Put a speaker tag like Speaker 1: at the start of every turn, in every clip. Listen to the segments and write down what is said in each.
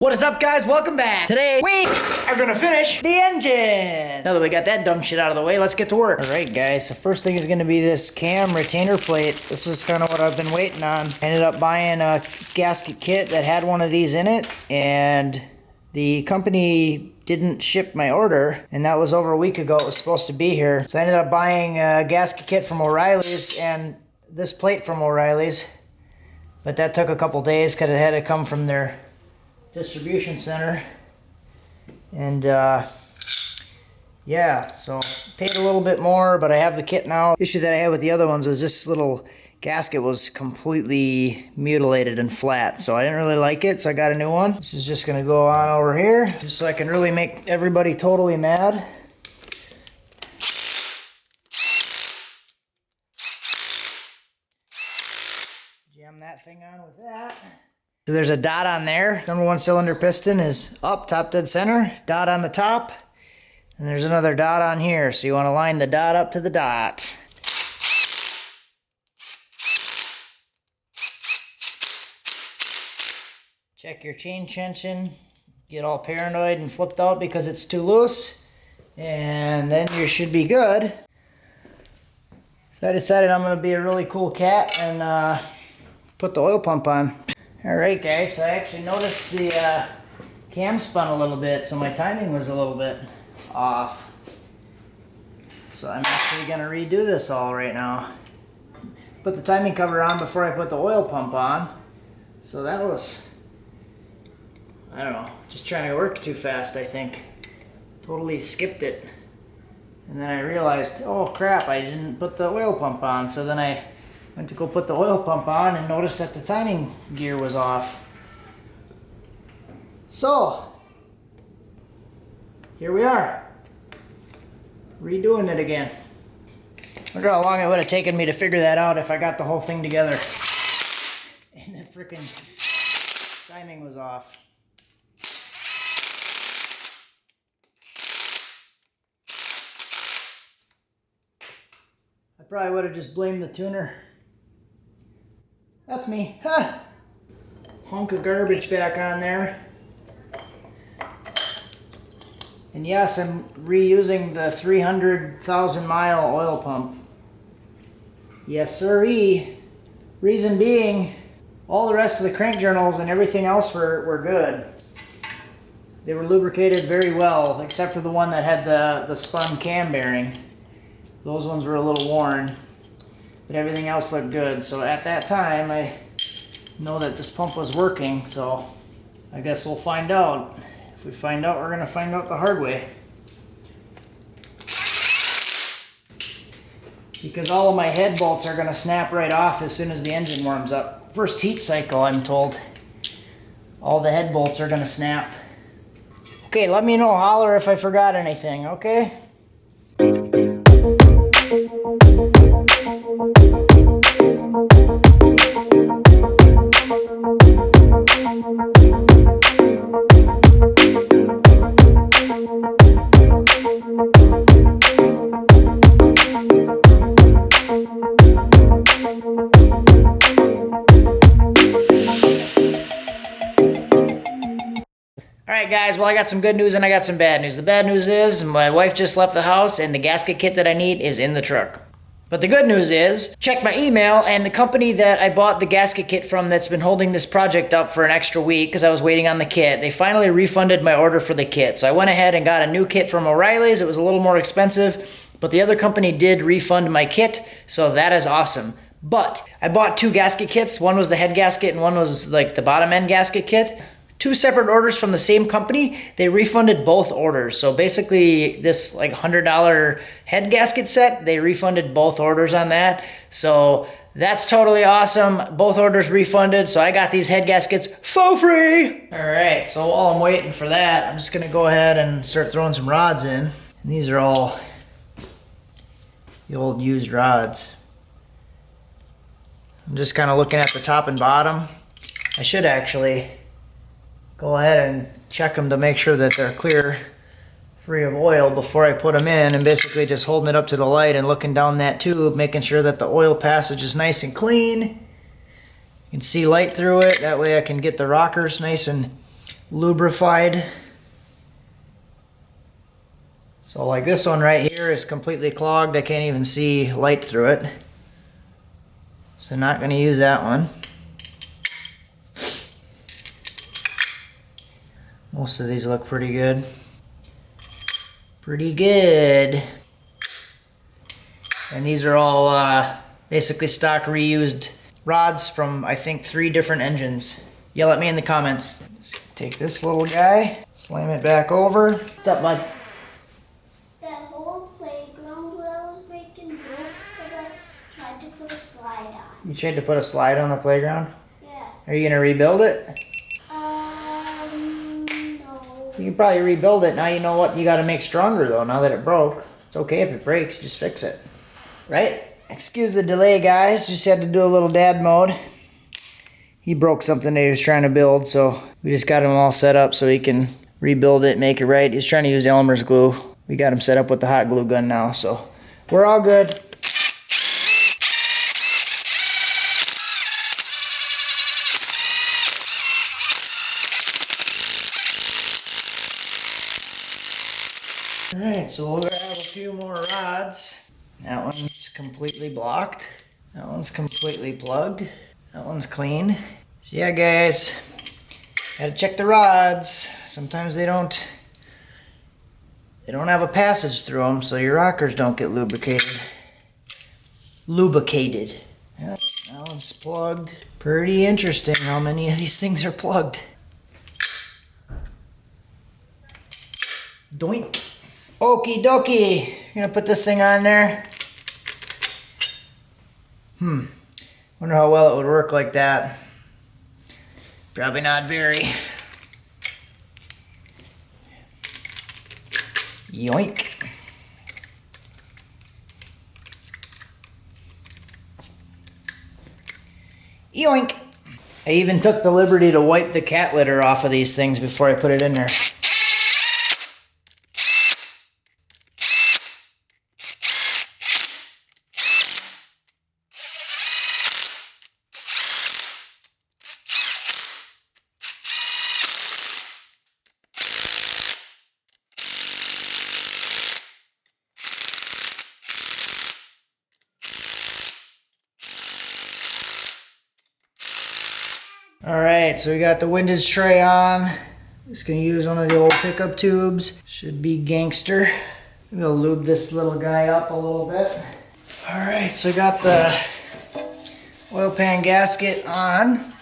Speaker 1: What is up, guys? Welcome back. Today we are gonna finish the engine. Now that we got that dumb shit out of the way, let's get to work. All right, guys, so first thing is gonna be this cam retainer plate. This is kind of what I've been waiting on. I ended up buying a gasket kit that had one of these in it, and the company didn't ship my order, and that was over a week ago. It was supposed to be here. So I ended up buying a gasket kit from O'Reilly's and this plate from O'Reilly's, but that took a couple days because it had to come from their distribution center. And yeah, so paid a little bit more, but I have the kit now. The issue that I had with the other ones was this little gasket was completely mutilated and flat, so I didn't really like it, so I got a new one. This is just gonna go on over here just so I can really make everybody totally mad. Jam that thing on with that. So there's a dot on there. Number one cylinder piston is up, top dead center. Dot on the top. And there's another dot on here. So you want to line the dot up to the dot. Check your chain tension. Get all paranoid and flipped out because it's too loose. And then you should be good. So I decided I'm going to be a really cool cat and put the oil pump on. Alright, guys, so I actually noticed the cam spun a little bit, so my timing was a little bit off. So I'm actually going to redo this all right now. Put the timing cover on before I put the oil pump on. So that was, I don't know, just trying to work too fast, I think. Totally skipped it. And then I realized, oh crap, I didn't put the oil pump on. So then I went to go put the oil pump on and noticed that the timing gear was off. So, here we are. Redoing it again. Wonder how long it would have taken me to figure that out if I got the whole thing together. And the freaking timing was off. I probably would have just blamed the tuner. That's me. Huh. Hunk of garbage back on there. And yes, I'm reusing the 300,000 mile oil pump. Yes, sirree. Reason being, all the rest of the crank journals and everything else were good. They were lubricated very well, except for the one that had the spun cam bearing. Those ones were a little worn. But everything else looked good. So at that time, I know that this pump was working, so I guess we'll find out. If we find out, we're gonna find out the hard way. Because all of my head bolts are gonna snap right off as soon as the engine warms up. First heat cycle, I'm told. All the head bolts are gonna snap. Okay, let me know, holler if I forgot anything, okay? Alright guys, well I got some good news and I got some bad news. The bad news is my wife just left the house and the gasket kit that I need is in the truck. But the good news is, check my email and the company that I bought the gasket kit from that's been holding this project up for an extra week because I was waiting on the kit, they finally refunded my order for the kit. So I went ahead and got a new kit from O'Reilly's. It was a little more expensive, but the other company did refund my kit, so that is awesome. But I bought two gasket kits. One was the head gasket and one was like the bottom end gasket kit. Two separate orders from the same company. They refunded both orders. So basically this like $100 head gasket set, they refunded both orders on that. So that's totally awesome. Both orders refunded. So I got these head gaskets for free. All right, so while I'm waiting for that, I'm just gonna go ahead and start throwing some rods in. And these are all the old used rods. I'm just kind of looking at the top and bottom. I should actually go ahead and check them to make sure that they're clear, free of oil before I put them in, and basically just holding it up to the light and looking down that tube, making sure that the oil passage is nice and clean. You can see light through it. That way I can get the rockers nice and lubrified. So like this one right here is completely clogged. I can't even see light through it. So not going to use that one. Most of these look pretty good. Pretty good. And these are all basically stock reused rods from, I think, 3 different engines. Yell at me in the comments. Just take this little guy, slam it back over. What's up, bud?
Speaker 2: That whole playground where I was making broke because I tried to put a slide on.
Speaker 1: You tried to put a slide on the playground?
Speaker 2: Yeah.
Speaker 1: Are you gonna rebuild it?
Speaker 2: No.
Speaker 1: You can probably rebuild it. Now you know what you gotta make stronger though, now that it broke. It's okay if it breaks, just fix it. Right? Excuse the delay, guys. Just had to do a little dad mode. He broke something that he was trying to build, so we just got him all set up so he can rebuild it, make it right. He's trying to use Elmer's glue. We got him set up with the hot glue gun now, so we're all good. Alright, so we'll grab a few more rods. That one's completely blocked. That one's completely plugged. That one's clean. So yeah, guys, gotta check the rods. Sometimes they don't have a passage through them, so your rockers don't get lubricated. Yeah, that one's plugged. Pretty interesting how many of these things are plugged. Doink. Okie dokie. Gonna put this thing on there. Wonder how well it would work like that. Probably not very. Yoink. Yoink. I even took the liberty to wipe the cat litter off of these things before I put it in there. Alright, so we got the windage tray on. Just gonna use one of the old pickup tubes. Should be gangster. We'll lube this little guy up a little bit. Alright, so we got the oil pan gasket on.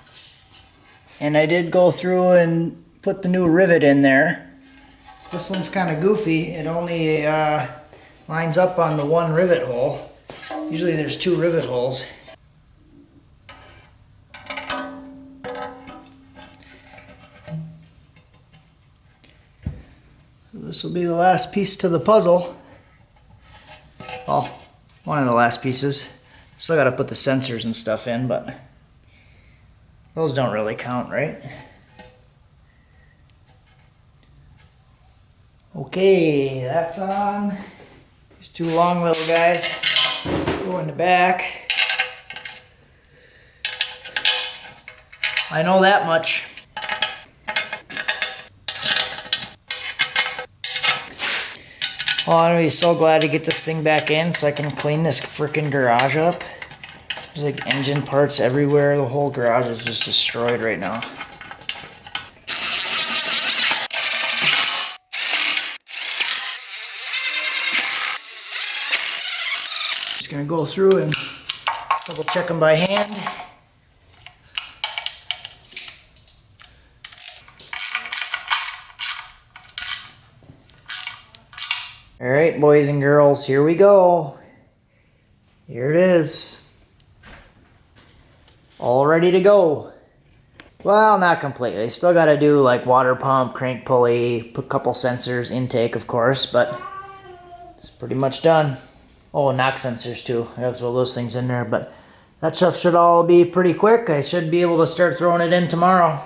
Speaker 1: And I did go through and put the new rivet in there. This one's kind of goofy. It only lines up on the one rivet hole. Usually there's 2 rivet holes. This will be the last piece to the puzzle. Well, one of the last pieces. Still got to put the sensors and stuff in, but those don't really count, right? Okay, that's on. These 2 long little guys go in the back. I know that much. Oh, I'm gonna be so glad to get this thing back in so I can clean this freaking garage up. There's like engine parts everywhere. The whole garage is just destroyed right now. Just gonna go through and double check them by hand. Alright, boys and girls, here we go. Here it is. All ready to go. Well, not completely. Still got to do like water pump, crank pulley, put a couple sensors, intake of course, but it's pretty much done. Oh, knock sensors too. I have to throw those things in there, but that stuff should all be pretty quick. I should be able to start throwing it in tomorrow.